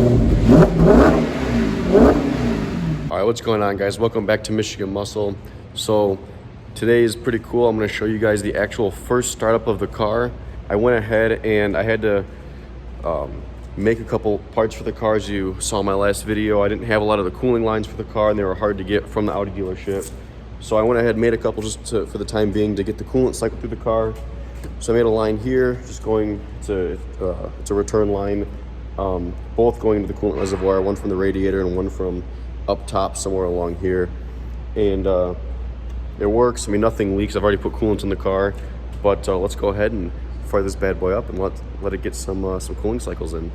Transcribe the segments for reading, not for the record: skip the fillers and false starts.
Alright, what's going on, guys? Welcome back to Michigan Muscle. So today is pretty cool. I'm going to show you guys the actual first startup of the car. I went ahead and I had to make a couple parts for the car. As you saw in my last video, I didn't have a lot of the cooling lines for the car and they were hard to get from the Audi dealership. So I went ahead and made a couple just for the time being to get the coolant cycle through the car. So I made a line here, just going to, it's a return line, both going into the coolant reservoir, one from the radiator and one from up top somewhere along here. And it works. I mean, nothing leaks. I've already put coolant in the car, but let's go ahead and fire this bad boy up and let it get some cooling cycles in.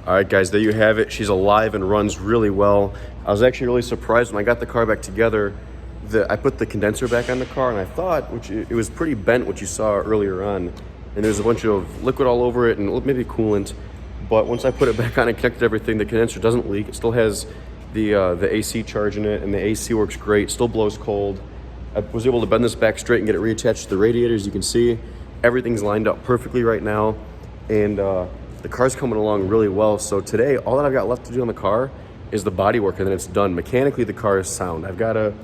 All right, guys, there you have it. She's alive and runs really well. I was actually really surprised when I got the car back together that I put the condenser back on the car, and I thought, it was pretty bent, what you saw earlier on, and there's a bunch of liquid all over it and maybe coolant. But once I put it back on and connected everything, the condenser doesn't leak. It still has the AC charge in it, and the AC works great. Still blows cold. I was able to bend this back straight and get it reattached to the radiator. As you can see, everything's lined up perfectly right now, and the car's coming along really well. So today, all that I've got left to do on the car is the body work, and then it's done. Mechanically, the car is sound. I've got to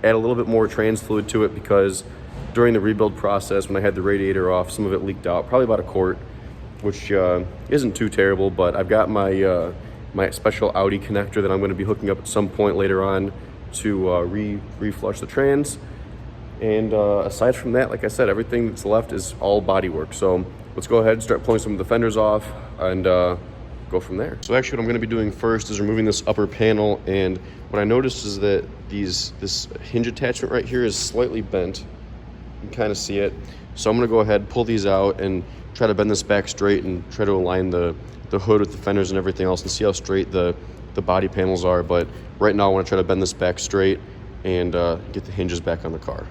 add a little bit more trans fluid to it because during the rebuild process, when I had the radiator off, some of it leaked out, probably about a quart, which isn't too terrible. But I've got my my special Audi connector that I'm going to be hooking up at some point later on to re-flush the trans. And aside from that, like I said, everything that's left is all body work. So let's go ahead and start pulling some of the fenders off and go from there. So actually what I'm going to be doing first is removing this upper panel, and what I noticed is that this hinge attachment right here is slightly bent. You can kind of see it. So I'm going to go ahead, pull these out, and try to bend this back straight and try to align the hood with the fenders and everything else and see how straight the body panels are. But right now I want to try to bend this back straight and get the hinges back on the car.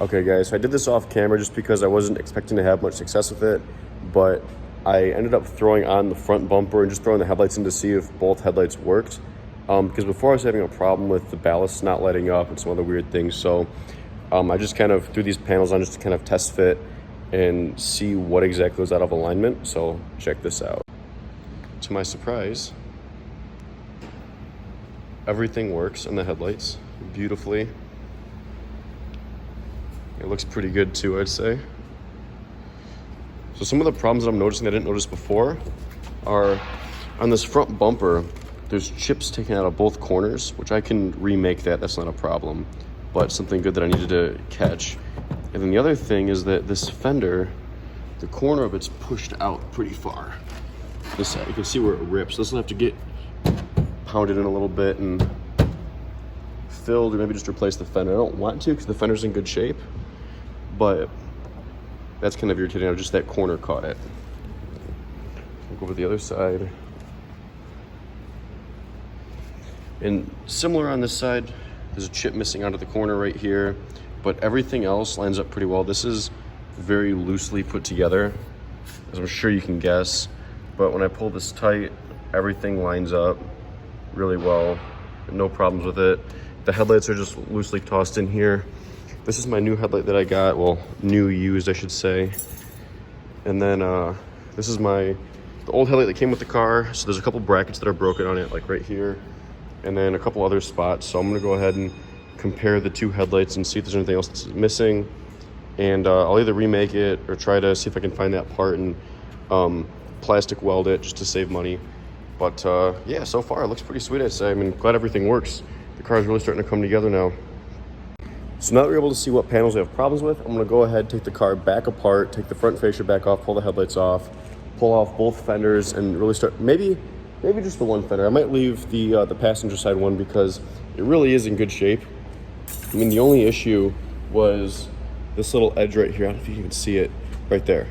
Okay guys, so I did this off camera just because I wasn't expecting to have much success with it, but I ended up throwing on the front bumper and just throwing the headlights in to see if both headlights worked. Because before I was having a problem with the ballast not letting up and some other weird things, so I just kind of threw these panels on just to kind of test fit and see what exactly was out of alignment. So check this out. To my surprise, everything works on the headlights beautifully. It looks pretty good too, I'd say. So some of the problems that I'm noticing that I didn't notice before are on this front bumper, there's chips taken out of both corners, which I can remake that's not a problem, but something good that I needed to catch. And then the other thing is that this fender, the corner of it's pushed out pretty far. This side, you can see where it rips. This will have to get pounded in a little bit and filled, or maybe just replace the fender. I don't want to because the fender's in good shape, but that's kind of irritating. Just that corner caught it. I'll go over the other side. And similar on this side, there's a chip missing out of the corner right here, but everything else lines up pretty well. This is very loosely put together, as I'm sure you can guess, but when I pull this tight, everything lines up really well, no problems with it. The headlights are just loosely tossed in here. This is my new headlight that I got, well, new used, I should say. And then this is the old headlight that came with the car. So there's a couple brackets that are broken on it, like right here, and then a couple other spots. So I'm gonna go ahead and compare the two headlights and see if there's anything else that's missing. And I'll either remake it or try to see if I can find that part and plastic weld it just to save money. But yeah, so far it looks pretty sweet, I'd say. I mean, glad everything works. The car's really starting to come together now. So now that we're able to see what panels we have problems with, I'm gonna go ahead, take the car back apart, take the front fascia back off, pull the headlights off, pull off both fenders, and really start, maybe just the one fender. I might leave the passenger side one because it really is in good shape. I mean, the only issue was this little edge right here. I don't know if you can even see it right there.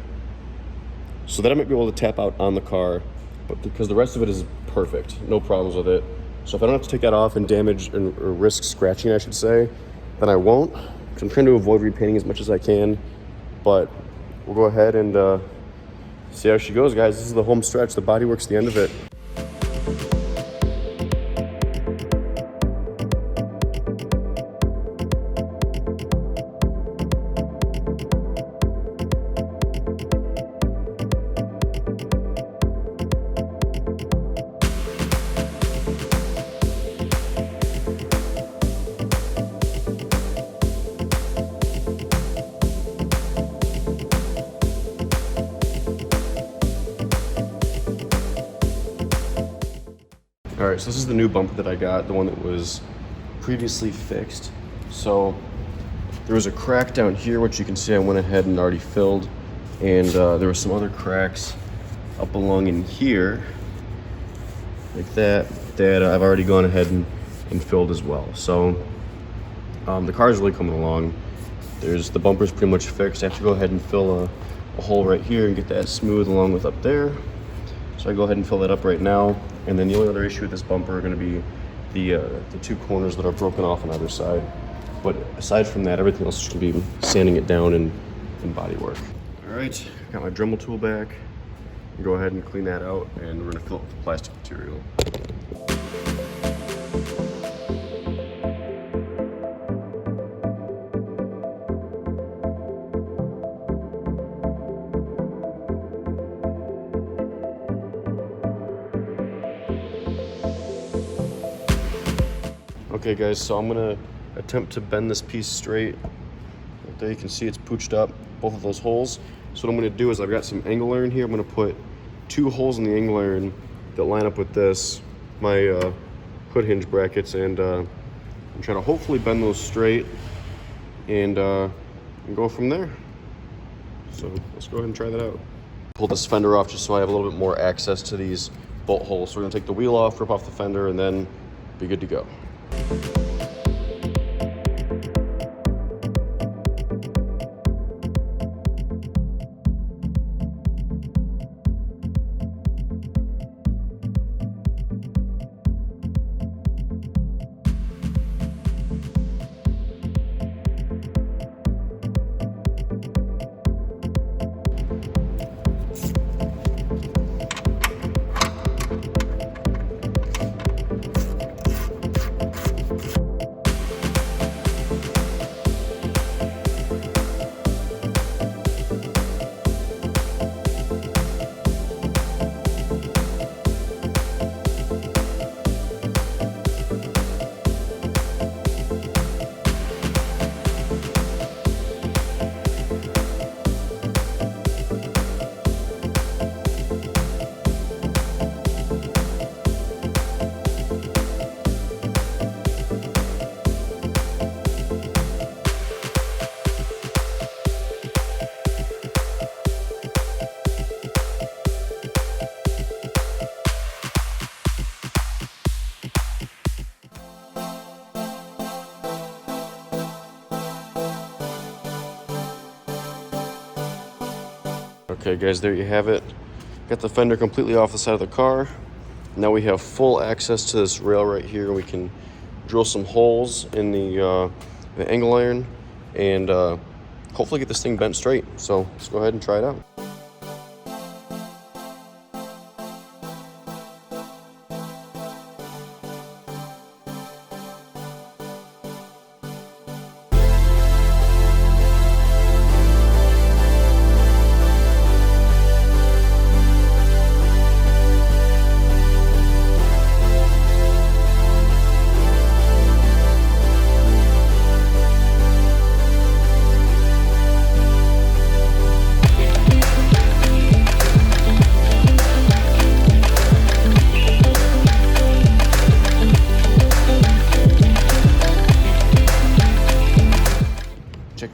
So that I might be able to tap out on the car, but because the rest of it is perfect, no problems with it. So if I don't have to take that off and damage or risk scratching, I should say, then I won't. Because I'm trying to avoid repainting as much as I can. But we'll go ahead and see how she goes, guys. This is the home stretch. The bodywork's the end of it. All right, so this is the new bumper that I got, the one that was previously fixed. So there was a crack down here, which you can see I went ahead and already filled. And there were some other cracks up along in here, like that I've already gone ahead and filled as well. So the car's really coming along. The bumper's pretty much fixed. I have to go ahead and fill a hole right here and get that smooth along with up there. So I go ahead and fill that up right now. And then the only other issue with this bumper are going to be the two corners that are broken off on either side. But aside from that, everything else is going to be sanding it down and body work. All right, got my Dremel tool back. Go ahead and clean that out, and we're going to fill it with plastic material. Okay guys, so I'm gonna attempt to bend this piece straight. Right there you can see it's pooched up, both of those holes. So what I'm gonna do is I've got some angle iron here. I'm gonna put 2 holes in the angle iron that line up with my hood hinge brackets, and I'm trying to hopefully bend those straight and go from there. So let's go ahead and try that out. Pull this fender off just so I have a little bit more access to these bolt holes. So we're gonna take the wheel off, rip off the fender, and then be good to go. Okay guys, there you have it. Got the fender completely off the side of the car. Now we have full access to this rail right here. We can drill some holes in the angle iron and hopefully get this thing bent straight. So let's go ahead and try it out.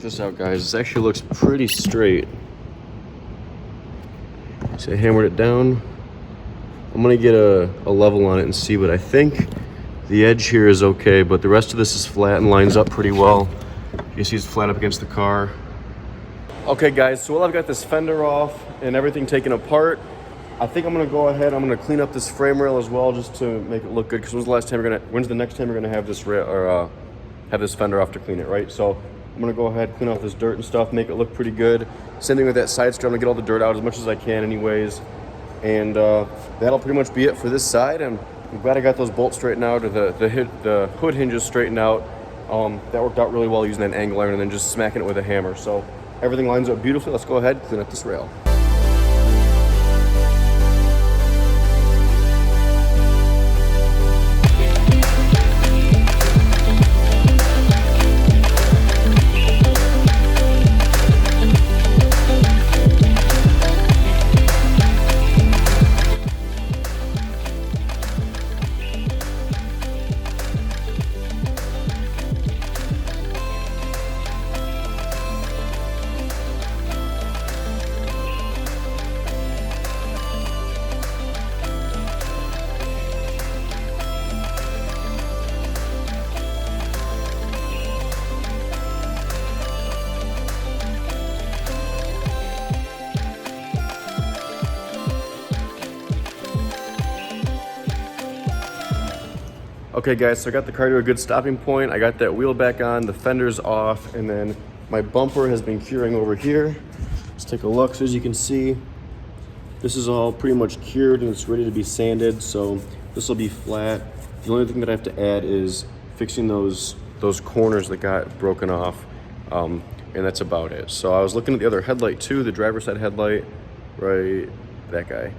this out, guys. This actually looks pretty straight. So I hammered it down. I'm gonna get a level on it and see, but I think the edge here is okay, but the rest of this is flat and lines up pretty well. You see it's flat up against the car. Okay guys, so while I've got this fender off and everything taken apart, I think I'm gonna go ahead, I'm gonna clean up this frame rail as well just to make it look good, because when's the next time we're gonna have this rail, or have this fender off to clean it, right? So I'm gonna go ahead, clean off this dirt and stuff, make it look pretty good. Same thing with that side strip, I'm gonna get all the dirt out as much as I can anyways. And that'll pretty much be it for this side. And I'm glad I got those bolts straightened out, or the hood hinges straightened out. That worked out really well using that angle iron and then just smacking it with a hammer. So everything lines up beautifully. Let's go ahead, clean up this rail. Okay guys, so I got the car to a good stopping point. I got that wheel back on, the fender's off, and then my bumper has been curing over here. Let's take a look. So as you can see, this is all pretty much cured and it's ready to be sanded, so this will be flat. The only thing that I have to add is fixing those corners that got broken off, and that's about it. So I was looking at the other headlight too, the driver's side headlight, right, that guy.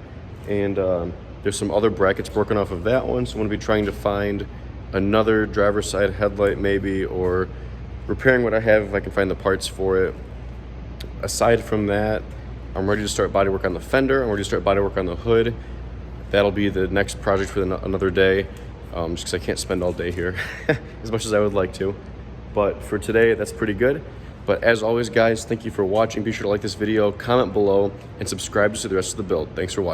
And there's some other brackets broken off of that one, so I'm going to be trying to find another driver's side headlight maybe, or repairing what I have if I can find the parts for it. Aside from that, I'm ready to start bodywork on the fender. I'm ready to start bodywork on the hood. That'll be the next project for another day, just because I can't spend all day here as much as I would like to. But for today, that's pretty good. But as always, guys, thank you for watching. Be sure to like this video, comment below, and subscribe to see the rest of the build. Thanks for watching.